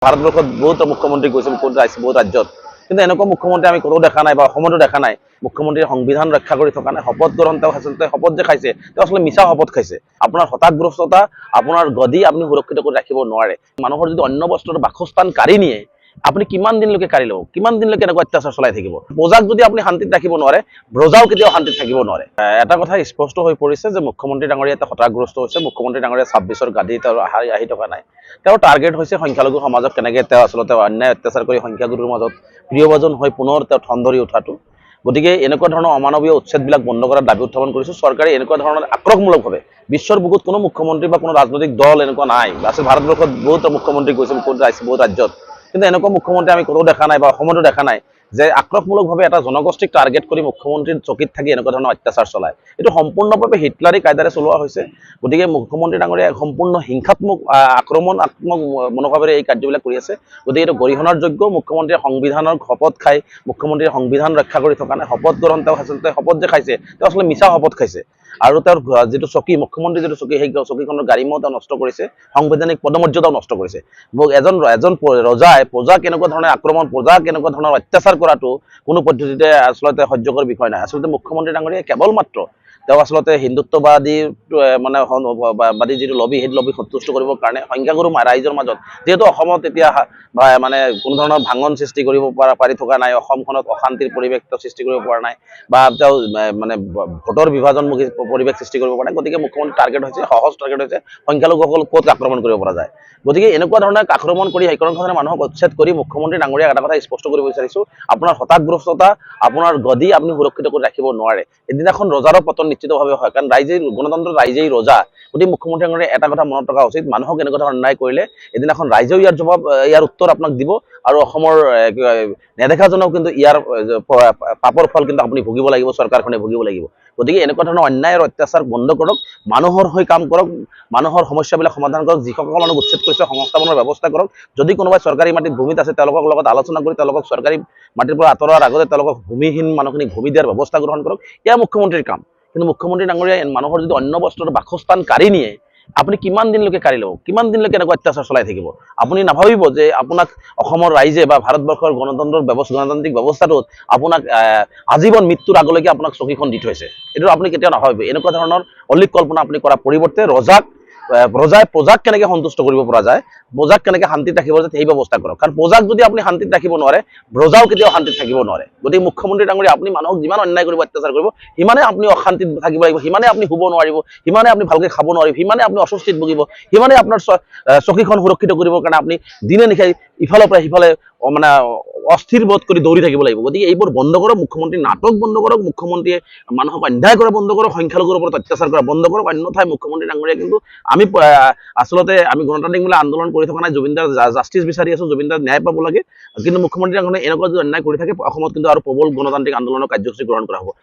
ভাৰতবৰ্ষত বহুত মুখ্যমন্ত্ৰী গৈছে বহুত ৰাজ্যত, কিন্তু এনেকুৱা মুখ্যমন্ত্ৰী আমি ক'তো দেখা নাই বা অসমতো দেখা নাই। মুখ্যমন্ত্ৰীৰ সংবিধান ৰক্ষা কৰি থকা নাই। শপত গ্ৰহণ তেওঁ আচলতে শপত যে খাইছে, তেওঁ আচলতে মিছা শপত খাইছে। আপোনাৰ হতাশগ্ৰস্ততা, আপোনাৰ গদি আপুনি সুৰক্ষিত কৰি ৰাখিব নোৱাৰে। মানুহৰ যদি অন্য বস্তুৰ বাসস্থান কাঢ়ি নিয়ে, আপুনি কিমান দিনলৈকে কাঢ়ি ল'ব? কিমান দিনলৈকে এনেকুৱা অত্যাচাৰ চলাই থাকিব? প্ৰজাক যদি আপুনি শান্তিত ৰাখিব নোৱাৰে, প্ৰজাও কেতিয়াও শান্তিত থাকিব নোৱাৰে। এটা কথা স্পষ্ট হৈ পৰিছে যে মুখ্যমন্ত্ৰী ডাঙৰীয়া এটা হতাশগ্ৰস্ত হৈছে। মুখ্যমন্ত্ৰী ডাঙৰীয়া 26ৰ গাদী তেওঁ আহি থকা নাই। তেওঁৰ টাৰ্গেট হৈছে সংখ্যালঘু সমাজক কেনেকৈ তেওঁ আচলতে অন্যায় অত্যাচাৰ কৰি সংখ্যাগুৰুৰ মাজত প্ৰিয়ভাজন হৈ পুনৰ তেওঁ ঠন ধৰি উঠাটো। গতিকে এনেকুৱা ধৰণৰ অমানৱীয় উচ্ছেদবিলাক বন্ধ কৰাৰ দাবী উত্থাপন কৰিছোঁ। চৰকাৰে এনেকুৱা ধৰণৰ আক্ৰমণমূলকভাৱে, বিশ্বৰ বুকুত কোনো মুখ্যমন্ত্ৰী বা কোনো ৰাজনৈতিক দল এনেকুৱা নাই। আছে ভাৰতবৰ্ষত বহুত মুখ্যমন্ত্ৰী গৈছে বহুত ৰাজ্যত, কিন্তু এনেকুৱা মুখ্যমন্ত্ৰী আমি ক'তো দেখা নাই বা অসমতো দেখা নাই যে আক্ৰমণমূলকভাৱে এটা জনগোষ্ঠীক টাৰ্গেট কৰি মুখ্যমন্ত্ৰীৰ চকীত থাকি এনেকুৱা ধৰণৰ অত্যাচাৰ চলায়। এইটো সম্পূৰ্ণভাৱে হিটলাৰী কায়দাৰে চলোৱা হৈছে। গতিকে মুখ্যমন্ত্ৰী ডাঙৰীয়াই সম্পূৰ্ণ হিংসাত্মক আক্ৰমণাত্মক মনোভাৱেৰে এই কাৰ্যবিলাক কৰি আছে। গতিকে এইটো গৰিহণাৰ যোগ্য। মুখ্যমন্ত্ৰীয়ে সংবিধানৰ শপত খাই মুখ্যমন্ত্ৰীয়ে সংবিধান ৰক্ষা কৰি থকা নাই। শপত গ্ৰহণ তেওঁ আচলতে শপত যে খাইছে, তেওঁ আচলতে মিছা শপত খাইছে। আৰু তেওঁৰ যিটো চকী, মুখ্যমন্ত্ৰীৰ যিটো চকী, সেই চকীখনৰ গাৰিমাও তেওঁ নষ্ট কৰিছে, সাংবিধানিক পদমৰ্যাদাও নষ্ট কৰিছে। এজন ৰজাই প্ৰজা কেনেকুৱা ধৰণে আক্ৰমণ, প্ৰজা কেনেকুৱা ধৰণৰ অত্যাচাৰ কৰাটো কোনো পদ্ধতিতে আচলতে সহ্যকৰ বিষয় নাই। আচলতে মুখ্যমন্ত্ৰী ডাঙৰীয়াই কেৱল মাত্ৰ তেওঁ আচলতে হিন্দুত্ববাদী বাদী যিটো লবি, সেই লবি সন্তুষ্ট কৰিবৰ কাৰণে সংখ্যাগুৰু ৰাইজৰ মাজত, যিহেতু অসমত এতিয়া মানে কোনো ধৰণৰ ভাঙন সৃষ্টি কৰিব পাৰি থকা নাই, অসমখনত অশান্তিৰ পৰিৱেশ সৃষ্টি কৰিব পৰা নাই, বা তেওঁ মানে ভোটৰ বিভাজনমুখী পৰিৱেশ সৃষ্টি কৰিব পৰা নাই। গতিকে মুখ্যমন্ত্ৰীৰ টাৰ্গেট হৈছে, সহজ টাৰ্গেট হৈছে সংখ্যালঘুসকল ক'ত আক্ৰমণ কৰিব পৰা যায়। গতিকে এনেকুৱা ধৰণৰ আক্ৰমণ কৰি সেইকৰণখনে মানুহক উচ্ছেদ কৰি মুখ্যমন্ত্ৰী ডাঙৰীয়াক এটা কথা স্পষ্ট কৰিব বিচাৰিছোঁ, আপোনাৰ হতাশগ্ৰস্ততা, আপোনাৰ গদি আপুনি সুৰক্ষিত কৰি ৰাখিব নোৱাৰে। এদিনাখন ৰজাৰো পতন নিশ্চিতভাৱে হয়, কাৰণ ৰাইজেই গণতন্ত্ৰৰ ৰাইজেই ৰজা। গতিকে মুখ্যমন্ত্ৰী ডাঙৰীয়াই এটা কথা মনত ৰখা উচিত, মানুহক এনেকুৱা ধৰণৰ অন্যায় কৰিলে এদিনাখন ৰাইজেও ইয়াৰ উত্তৰ আপোনাক দিব, আৰু অসমৰ নেদেখাজনেও কিন্তু ইয়াৰ পাপৰ ফল কিন্তু আপুনি ভুগিব লাগিব, চৰকাৰখনে ভুগিব লাগিব। গতিকে এনেকুৱা ধৰণৰ অন্যায় আৰু অত্যাচাৰ বন্ধ কৰক, মানুহৰ হৈ কাম কৰক, মানুহৰ সমস্যাবিলাক সমাধান কৰক, যিসকল মানুহ উচ্ছেদ কৰিছে সংস্থাপনৰ ব্যৱস্থা কৰক। যদি কোনোবাই চৰকাৰী মাটিত ভূমিত আছে, তেওঁলোকৰ লগত আলোচনা কৰি তেওঁলোকক চৰকাৰী মাটিৰ পৰা আঁতৰোৱাৰ আগতে তেওঁলোকক ভূমিহীন মানুহখিনিক ভূমি দিয়াৰ ব্যৱস্থা গ্ৰহণ কৰক। এয়া মুখ্যমন্ত্ৰীৰ কাম। কিন্তু মুখ্যমন্ত্ৰী ডাঙৰীয়াই মানুহৰ যদি অন্য বস্তুৰ বাসস্থান কাঢ়ি নিয়ে, আপুনি কিমান দিনলৈকে কাঢ়ি ল'ব? কিমান দিনলৈকে এনেকুৱা অত্যাচাৰ চলাই থাকিব? আপুনি নাভাবিব যে আপোনাক অসমৰ ৰাইজে বা ভাৰতবৰ্ষৰ গণতান্ত্ৰিক ব্যৱস্থাটোত আপোনাক আজীৱন মৃত্যুৰ আগলৈকে আপোনাক চকীখন দি থৈছে। এইটো আপুনি কেতিয়াও নাভাবিব। এনেকুৱা ধৰণৰ অলিক কল্পনা আপুনি কৰাৰ পৰিৱৰ্তে প্ৰজাক কেনেকৈ সন্তুষ্ট কৰিব পৰা যায়, প্ৰজাক কেনেকৈ শান্তিত ৰাখিব যায়, সেই ব্যৱস্থা কৰক। কাৰণ প্ৰজাক যদি আপুনি শান্তিত ৰাখিব নোৱাৰে, প্ৰজাও কেতিয়াও শান্তিত থাকিব নোৱাৰে। গতিকে মুখ্যমন্ত্ৰী ডাঙৰীয়া, আপুনি মানুহক যিমান অন্যায় কৰিব, অত্যাচাৰ কৰিব, সিমানে আপুনি অশান্তিত থাকিব লাগিব, সিমানে আপুনি শুব নোৱাৰিব, সিমানে আপুনি ভালকৈ খাব নোৱাৰিব, সিমানে আপুনি অস্বস্তিত ভুগিব, সিমানে আপোনাৰ চকীখন সুৰক্ষিত কৰিবৰ কাৰণে আপুনি দিনে নিশাই ইফালৰ পৰা সিফালে মানে অস্থিৰ বোধ কৰি দৌৰি থাকিব লাগিব। গতিকে এইবোৰ বন্ধ কৰক, মুখ্যমন্ত্ৰীৰ নাটক বন্ধ কৰক, মুখ্যমন্ত্ৰীয়ে মানুহক অন্যায় কৰা বন্ধ কৰক, সংখ্যালঘুৰ ওপৰত অত্যাচাৰ কৰা বন্ধ কৰক। অন্যথাই মুখ্যমন্ত্ৰী ডাঙৰীয়া কিন্তু আমি গণতান্ত্ৰিকমূলক আন্দোলন কৰি থকা নাই, জুবিনদাৰ জাষ্টিছ বিচাৰি আছোঁ, জুবিনদাৰ ন্যায় পাব লাগে। কিন্তু মুখ্যমন্ত্ৰী ডাঙৰীয়াই এনেকুৱা যদি অন্যায় কৰি থাকে, অসমত কিন্তু আৰু প্ৰবল গণতান্ত্ৰিক আন্দোলনৰ কাৰ্যসূচী গ্ৰহণ কৰা হ'ব।